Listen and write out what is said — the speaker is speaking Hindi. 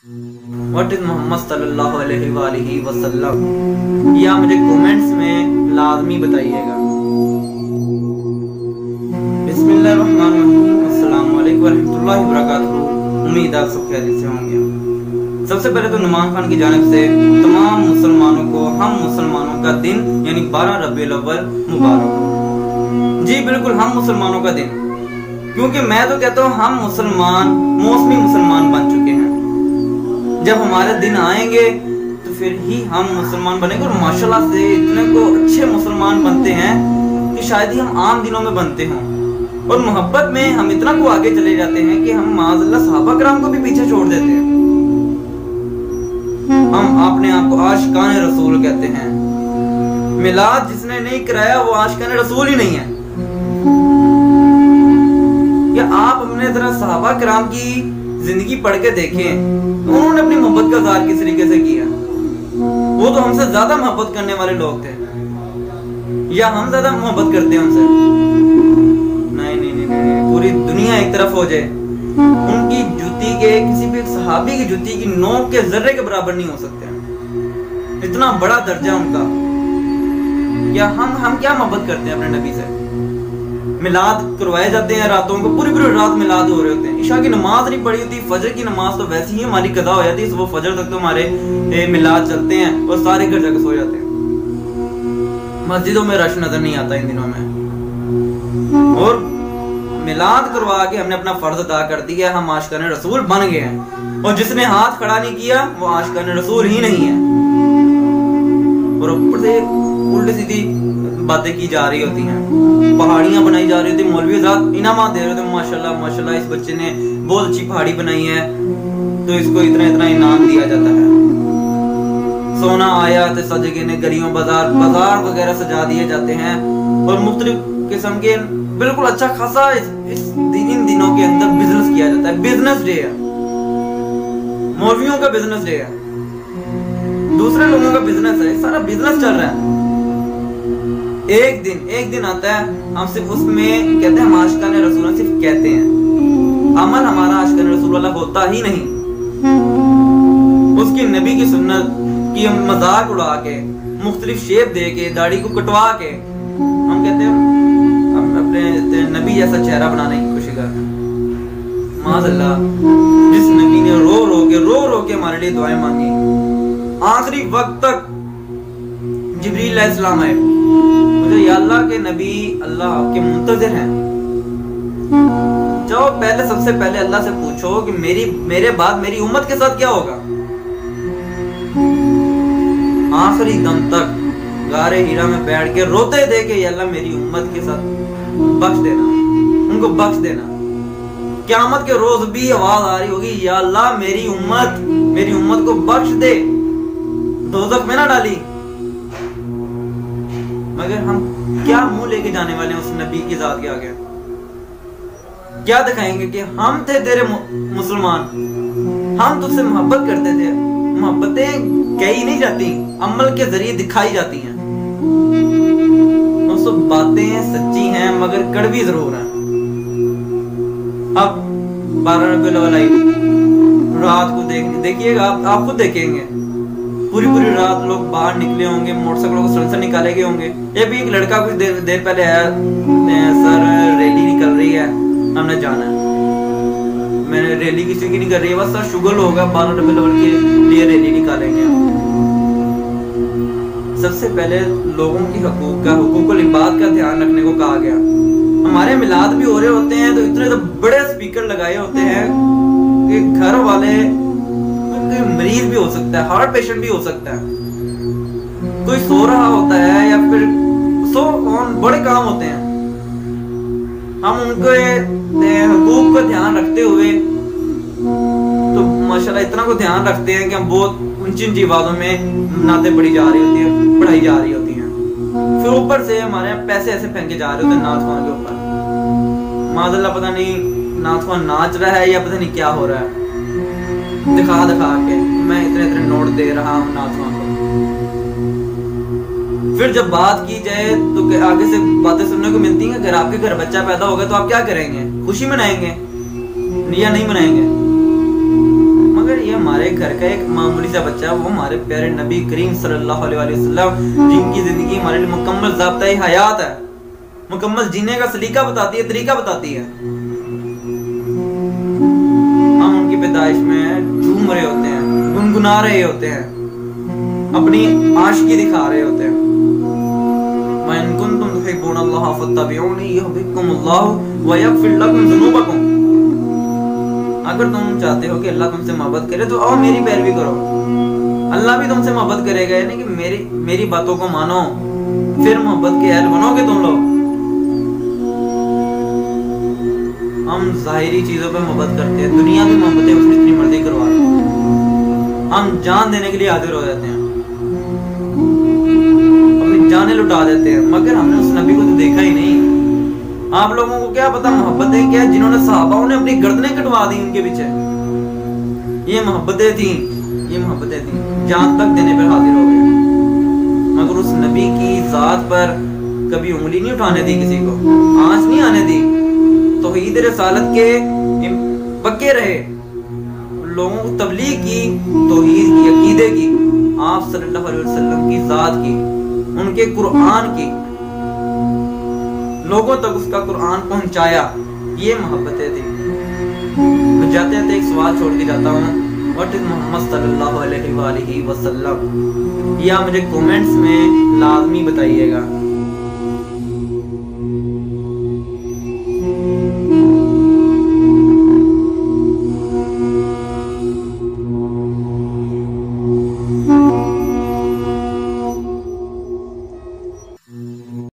व्हाट इज मोहम्मद सल्लल्लाहु अलैहि वसल्लम, या मुझे कमेंट्स में लाजमी बताइएगा। बिस्मिल्लाहिर्रहमानिर्रहीम, अस्सलामु अलैकुम वरहमतुल्लाहि वबरकातुहू। उम्मीद आप सब खैरियत से होंगे। सबसे पहले तो नुमान खान की जानिब से तमाम मुसलमानों को हम मुसलमानों का दिन यानी 12 रबीउल अव्वल मुबारक हो। जी बिल्कुल, हम मुसलमानों का दिन, क्योंकि मैं तो कहता हूँ हम मुसलमान मौसमी मुसलमान बन चुके हैं। जब हमारे दिन आएंगे तो फिर ही हम मुसलमान बनेंगे, और माशाल्लाह से इतने को अच्छे मुसलमान बनते हैं कि शायद ही हम आम दिनों में बनते हों। और मोहब्बत में हम इतना को आगे चले जाते हैं कि हम माज़अल्लाह सहाबा कराम को भी पीछे छोड़ देते हैं। हम अपने आप को आशिकान रसूल कहते हैं। मिलाद जिसने नहीं कराया वो आशिकान रसूल ही नहीं है। या आप अपने तरह सहाबा कराम की जिंदगी पढ़ के देखें, उन्होंने अपनी मोहब्बत का इज़हार किस तरीके से किया। वो तो हमसे ज्यादा मोहब्बत करने वाले लोग थे, या हम ज्यादा मोहब्बत करते हैं उनसे? नहीं नहीं नहीं नहीं, पूरी दुनिया एक तरफ हो जाए, उनकी जूती के किसी भी सहाबी की जूती की नोक के जर्रे के बराबर नहीं हो सकते। इतना बड़ा दर्जा उनका। या हम क्या मोहब्बत करते हैं अपने नबी से? मिलाद करवाए जाते हैं, रातों को पूरी पूरी रात मिलाद हो रहे होते हैं। इशा की नमाज नहीं पढ़ी होती, फजर की नमाज तो वैसे ही हमारी कदा हो जाती है, सुबह फजर तक तो हमारे मिलाद चलते हैं और सारे घर जाकर सो जाते हैं। मस्जिदों में रश नजर नहीं आता इन दिनों में। और मिलाद करवा के हमने अपना फर्ज अदा कर दिया, हम आशिकान रसूल बन गए हैं। और जिसने हाथ खड़ा नहीं किया वो आशिकान रसूल ही नहीं है। और ऊपर से उल्टी सीधी बातें की जा रही होती हैं, पहाड़ियां बनाई जा रही होती। मौलवी हज़रात इनामात दे रहे थे, माशाल्लाह माशाल्लाह इस बच्चे ने बहुत अच्छी पहाड़ी बनाई है तो इसको इतना इतना इनाम दिया जाता है। सोना आया तो सजगे ने गलियों बाजार वगैरह सजा दिए जाते हैं। और मुख्तलिफ किस्म के बिल्कुल अच्छा खासा इन दिनों के अंदर बिजनेस किया जाता है। बिजनेस डे है, मौलवियों का बिजनेस डे है, दूसरे लोगों का बिजनेस है, सारा बिजनेस चल रहा है। एक दिन आता है, हम सिर्फ उसमें कहते हैं हम आशिकान रसूल, सिर्फ कहते हैं, अमल हमारा आशिकान रसूल वाला होता ही नहीं। उसकी नबी की सुन्नत की हम मजाक उड़ा के, मुख्तलिफ शेप दे के, दाढ़ी को कटवा के हम कहते हैं हम अपने नबी जैसा चेहरा बनाने की कोशिश कर रहे हैं। माज़अल्लाह, जिस नबी ने रो रो के हमारे लिए दुआएं मांगी, आखिरी वक्त तक जिब्रील अलैहिस्सलाम आए, मुझे या अल्लाह के नबी, अल्लाह आपके मुंतज़िर हैं, जाओ पहले सबसे पहले अल्लाह से पूछो कि मेरे बाद मेरी उम्मत के साथ क्या होगा। आखिरी दम तक गारे हीरा में बैठ के रोते थे कि या अल्लाह मेरी उम्मत के साथ बख्श देना, उनको बख्श देना। क़यामत के रोज भी आवाज आ रही होगी, या अल्लाह मेरी उम्मत को बख्श दे, दोज़ख में ना डाली। मगर हम क्या मुंह लेके जाने वाले हैं उस नबी की जात के आगे? क्या दिखाएंगे कि हम थे तेरे मुसलमान, हम तुझसे मोहब्बत करते थे। मोहब्बतें कही नहीं जाती, अमल के जरिए दिखाई जाती हैं। तो बातें सच्ची हैं मगर कड़वी जरूर हैं। अब 12 रबीउल अव्वल आई, रात को देखिएगा, आप खुद देखेंगे, पूरी रात लोग बाहर निकले होंगे, मोटरसाइकिलों को सड़क से निकाले गए होंगे। ये भी एक लड़का कुछ देर पहले आया, सर रैली निकल रही है, हमने जाना है। मैंने रैली किसी की नहीं कर रही है, बस सर शुगर होगा 12 रबीउल अव्वल के लिए रैली निकालेंगे। सबसे पहले लोगों की हुकूकुल इबाद का ध्यान रखने को कहा गया। हमारे मिलाद भी हो रहे होते हैं तो इतने तो बड़े स्पीकर लगाए होते हैं कि घर वाले, कोई मरीज भी हो सकता है, हार्ट पेशेंट भी हो सकता है, कोई सो रहा होता है या फिर बड़े काम होते हैं। हम उनके हुकूक का ध्यान रखते हुए तो माशाल्लाह इतना को ध्यान रखते हैं कि हम बहुत ऊंची आवाजों में नाते पढ़ाई जा रही होती हैं। फिर ऊपर से हमारे पैसे ऐसे फेंके जा रहे होते हैं नाथ खान के ऊपर। माज़अल्लाह पता नहीं नाथ खान नाच रहा है या पता नहीं क्या हो रहा है, दिखा के मैं इतने नोट दे रहा हूँ नाथ खान को। फिर जब बात की जाए तो आगे से बातें सुनने को मिलती हैं, अगर आपके घर बच्चा पैदा होगा तो आप क्या करेंगे? खुशी मनाएंगे या नहीं मनाएंगे? मगर ये हमारे घर का एक मामूली सा बच्चा, वो हमारे प्यारे नबी करीम सल्लल्लाहु अलैहि वसल्लम जिनकी जिंदगी हमारे लिए मुकम्मल ज़ाब्ता हयात है, मुकम्मल जीने का सलीका बताती है, तरीका बताती है, हम उनकी पैदाइश में झूम रहे होते हैं, गुनगुना रहे होते हैं, अपनी आशिकी दिखा रहे होते हैं। इन कुंतुम तुहिब्बूनल्लाह फत्तबिऊनी युहब्बुकुमुल्लाह व यगफिर लकुम ज़ुनूबकुम। अगर तुम चाहते हो कि अल्लाह तुमसे मोहब्बत करे तो आओ मेरी पैरवी करो, अल्लाह भी तुमसे मोहब्बत करेगा। यानी कि मेरी बातों को मानो, फिर मोहब्बत के अहल बनोगे तुम लोग। हम जाहिरी चीजों पे मोहब्बत करते हैं, दुनिया की मोहब्बतें उसमें जितनी मर्जी करवा लो, हम जान देने के लिए हाजिर हो जाते हैं, अपनी जानें लुटा देते हैं, मगर हमने उस नबी को तो देखा ही नहीं। आप लोगों को क्या पता मोहब्बतें क्या, जिन्होंने सहाबाओं ने अपनी गर्दनें कटवा दी उनके पीछे, ये मोहब्बतें थी, ये मोहब्बतें थी, जान तक देने पर हाजिर हो गए। मगर उस नबी की जात पर कभी उंगली नहीं उठाने दी, किसी को आंच नहीं आने दी, तौहीद रिसालत के पक्के रहे, लोगों को तबलीग की, तौहीद की, अकीदे की, आप सल्लल्लाहु अलैहि वसल्लम की जात की, उनके कुरान की, लोगों तक उसका कुरान पहुंचाया, ये मोहब्बतें थी। तो जाते जाते एक सवाल छोड़ के जाता हूँ, व्हाट इज मोहम्मद सल्लल्लाहु अलैहि वसल्लम, या मुझे कमेंट्स में लाजमी बताइएगा।